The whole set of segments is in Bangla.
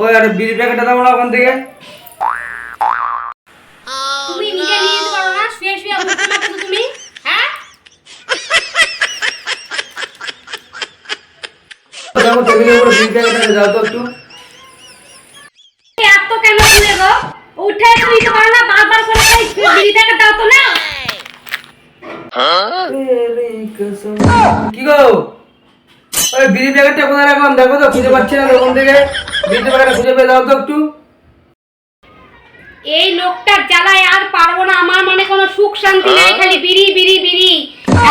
ওই আরে বিড়ি প্যাকেটটা দাও না ওখান থেকে। তুমি নিজে নিয়ে যেতে পারো না? শুয়ে শুয়ে মুখে মারছো তুমি, হ্যাঁ? দেখো টেবিলের উপর বিড়ি প্যাকেটটা দাও তো একটু। এত কেন শুয়ে গো? উঠে তো নিতে পারো না, বারবার করে এই বিড়ি প্যাকেট দাও তো না। কি গো ওই বিড়ি প্যাকেটটা কোথায় রাখলাম দেখো তো, খুঁজে পাচ্ছি না ওখান থেকে। বিড়ি প্যাকেটটা খুঁজে পেয়ে দাও তো একটু। এই লোকটার জ্বালায় আর পারবো না, আমার মানে কোনো সুখ শান্তি নাই, খালি বিড়ি বিড়ি বিড়ি।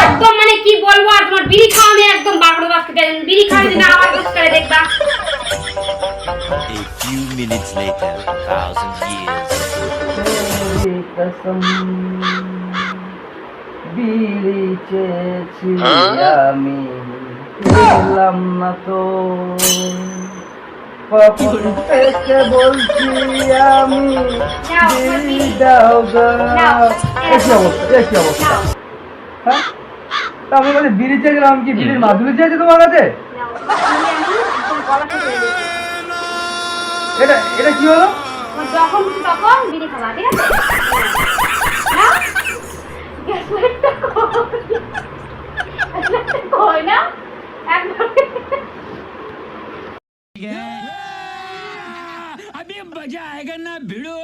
একদম মানে কি বলবো, আর তোমার বিড়ি খাওয়া নিয়ে একদম বাগড় বাজতে দেন। বিড়ি খাওয়া দিন আবার বুঝ করে দেখবা। A few minutes later, 1,000 years. বিড়ি চেয়েছি আমি পেলাম না তো, কখন থেকে বলছি আমি বিড়ি দাও গো। একই অবস্থা, একই অবস্থা। হ্যাঁ তা আমি বলি বিড়ি চেয়েছিলাম, কি বিড়ির মাধুরী চেয়েছে তোমার কাছে? এটা এটা কি হলো? যখন তখন বিড়ি খাওয়া, ঠিক আছে? কই না একবার अभी मजा आएगा ना भिड़ो।